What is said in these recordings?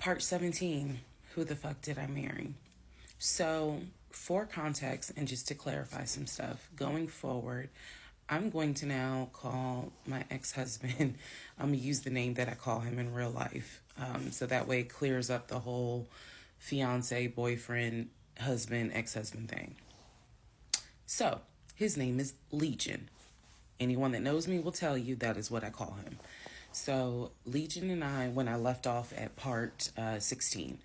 Part 17, who the fuck did I marry? So, for context and just to clarify some stuff, going forward, I'm going to now call my ex-husband, I'm going to use the name that I call him in real life. So that way it clears up the whole fiance, boyfriend, husband, ex-husband thing. So, his name is Legion. Anyone that knows me will tell you that is what I call him. So Legion and I, when I left off at part 16,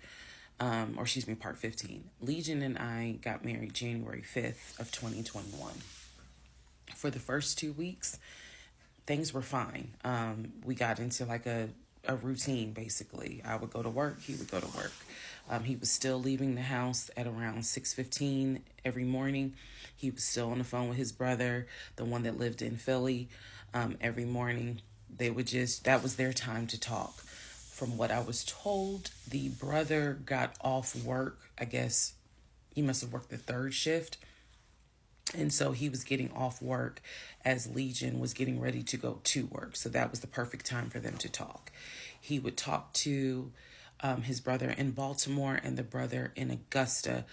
part 15, Legion and I got married January 5th of 2021. For the first 2 weeks, things were fine. We got into like a routine, basically. I would go to work, he would go to work. He was still leaving the house at around 6:15 every morning. He was still on the phone with his brother, the one that lived in Philly, every morning. That was their time to talk. From what I was told, the brother got off work. I guess he must have worked the third shift. And so he was getting off work as Legion was getting ready to go to work. So that was the perfect time for them to talk. He would talk to his brother in Baltimore and the brother in Augusta.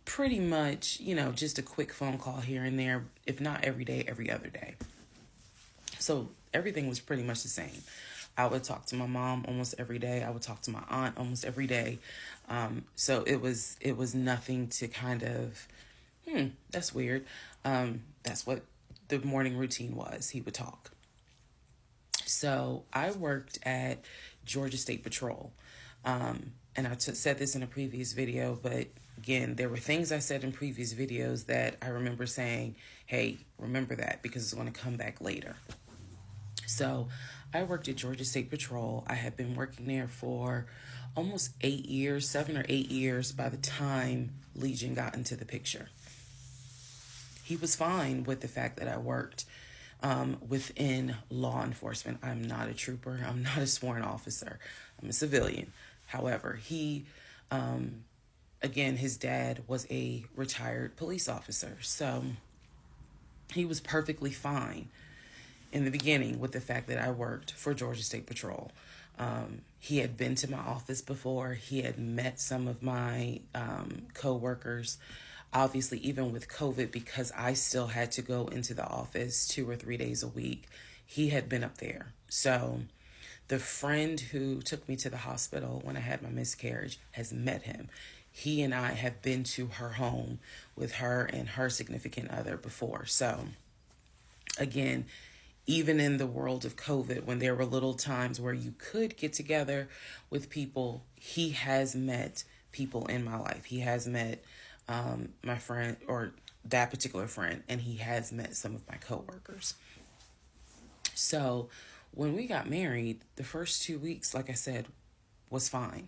Pretty much, just a quick phone call here and there, if not every day, every other day. So everything was pretty much the same. I would talk to my mom almost every day. I would talk to my aunt almost every day. So it was nothing to kind of, that's weird. That's what the morning routine was. He would talk. So I worked at Georgia State Patrol. And I said this in a previous video, but again, there were things I said in previous videos that I remember saying, hey, remember that because it's going to come back later. So I worked at Georgia State Patrol. I had been working there for almost 8 years, 7 or 8 years by the time Legion got into the picture. He was fine with the fact that I worked within law enforcement. I'm not a trooper. I'm not a sworn officer. I'm a civilian. However, again, his dad was a retired police officer. So he was perfectly fine in the beginning with the fact that I worked for Georgia State Patrol. He had been to my office before. He had met some of my co-workers. Obviously, even with COVID, because I still had to go into the office 2 or 3 days a week, he had been up there. So the friend who took me to the hospital when I had my miscarriage has met him. He and I have been to her home with her and her significant other before. So again, even in the world of COVID, when there were little times where you could get together with people, he has met people in my life. He has met my friend, or that particular friend, and he has met some of my coworkers. So when we got married, the first 2 weeks, like I said, was fine.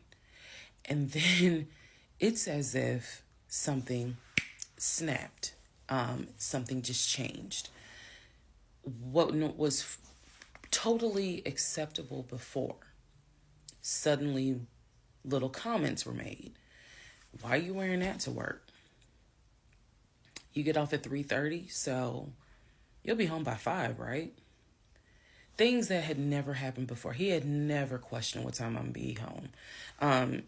And then it's as if something snapped. Something just changed. What was totally acceptable before, suddenly little comments were made. Why are you wearing that to work? You get off at 3:30, so you'll be home by 5, right? Things that had never happened before. He had never questioned what time I'm going to be home.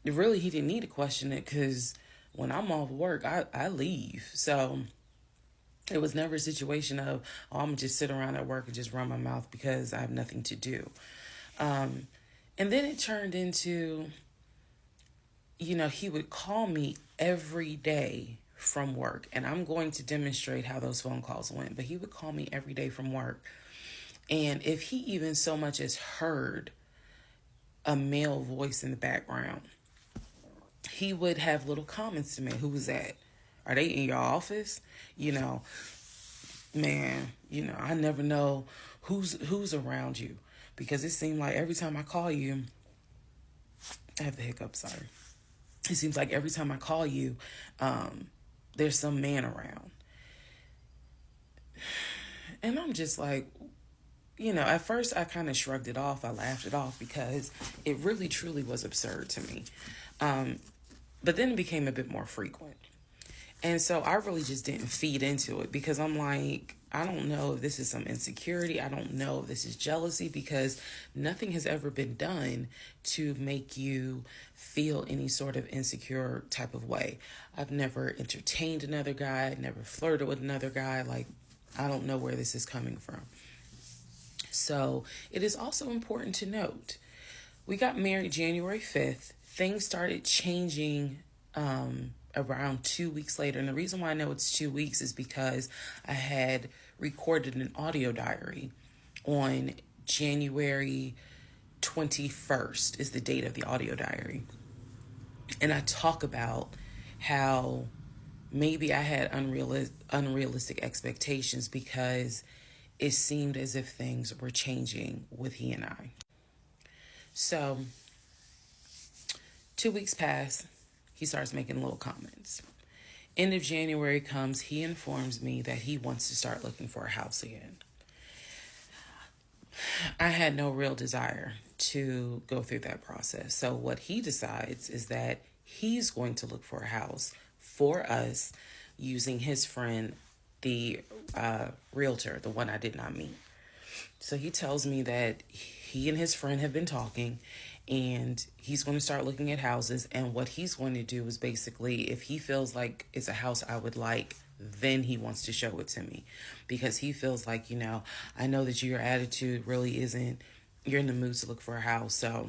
Really, he didn't need to question it because when I'm off work, I leave. So it was never a situation of, I'm going to just sit around at work and just run my mouth because I have nothing to do. And then it turned into, he would call me every day from work. And I'm going to demonstrate how those phone calls went. But he would call me every day from work. And if he even so much as heard a male voice in the background, he would have little comments to me. Who was that? Are they in your office? Man, I never know who's around you, because it seemed like every time I call you, I have the hiccups, sorry. It seems like every time I call you, there's some man around. And I'm just like, at first I kind of shrugged it off. I laughed it off because it really, truly was absurd to me. But then it became a bit more frequent. And so I really just didn't feed into it because I'm like, I don't know if this is some insecurity. I don't know if this is jealousy because nothing has ever been done to make you feel any sort of insecure type of way. I've never entertained another guy, never flirted with another guy. Like, I don't know where this is coming from. So it is also important to note we got married January 5th. Things started changing around 2 weeks later. And the reason why I know it's 2 weeks is because I had recorded an audio diary on January 21st is the date of the audio diary. And I talk about how maybe I had unrealistic expectations because it seemed as if things were changing with he and I. So 2 weeks pass. He starts making little comments. End of January comes. He informs me that he wants to start looking for a house again. I had no real desire to go through that process. So what he decides is that he's going to look for a house for us using his friend, the realtor, the one I did not meet. So he tells me that he and his friend have been talking and he's going to start looking at houses. And what he's going to do is basically, if he feels like it's a house I would like, then he wants to show it to me because he feels like, I know that your attitude really isn't, you're in the mood to look for a house. So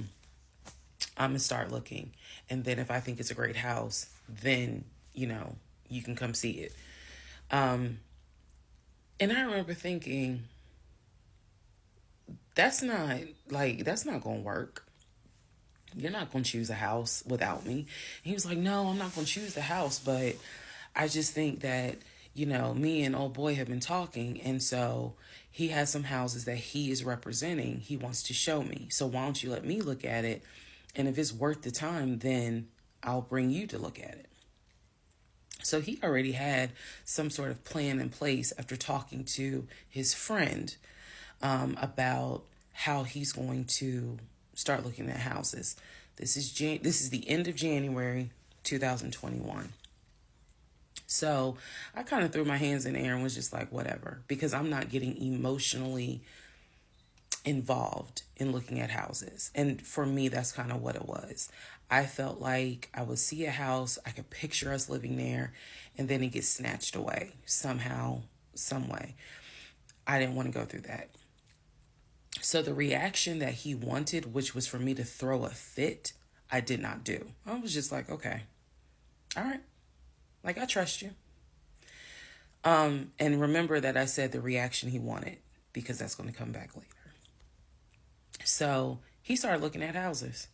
I'm going to start looking. And then if I think it's a great house, then, you can come see it. And I remember thinking, that's not going to work. You're not going to choose a house without me. And he was like, no, I'm not going to choose the house. But I just think that, me and old boy have been talking. And so he has some houses that he is representing. He wants to show me. So why don't you let me look at it? And if it's worth the time, then I'll bring you to look at it. So he already had some sort of plan in place after talking to his friend about how he's going to start looking at houses. This is the end of January 2021. So I kind of threw my hands in the air and was just like, whatever, because I'm not getting emotionally involved in looking at houses. And for me, that's kind of what it was. I felt like I would see a house, I could picture us living there, and then it gets snatched away somehow, some way. I didn't want to go through that. So the reaction that he wanted, which was for me to throw a fit, I did not do. I was just like, okay, all right. Like, I trust you. And remember that I said the reaction he wanted, because that's going to come back later. So he started looking at houses.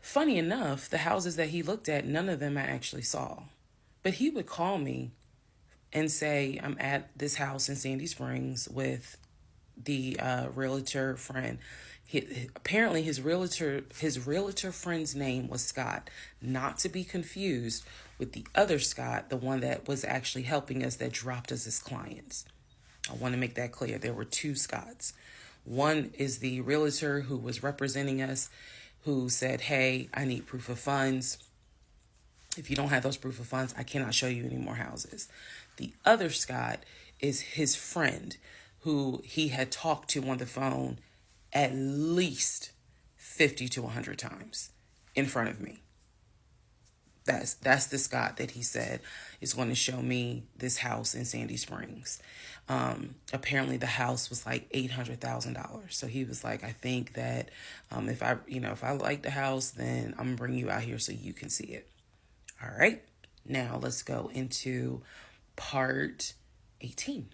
Funny enough, the houses that he looked at, none of them I actually saw. But he would call me and say, I'm at this house in Sandy Springs with the realtor friend. Apparently his realtor friend's name was Scott, not to be confused with the other Scott, the one that was actually helping us, that dropped us as clients. I want to make that clear. There were two Scotts. One is the realtor who was representing us, who said, hey, I need proof of funds. If you don't have those proof of funds, I cannot show you any more houses. The other Scott is his friend, who he had talked to on the phone at least 50 to 100 times in front of me. That's the Scott that he said is going to show me this house in Sandy Springs. Apparently the house was like $800,000. So he was like, I think that if I like the house, then I'm gonna bring you out here so you can see it. All right. Now let's go into part 18.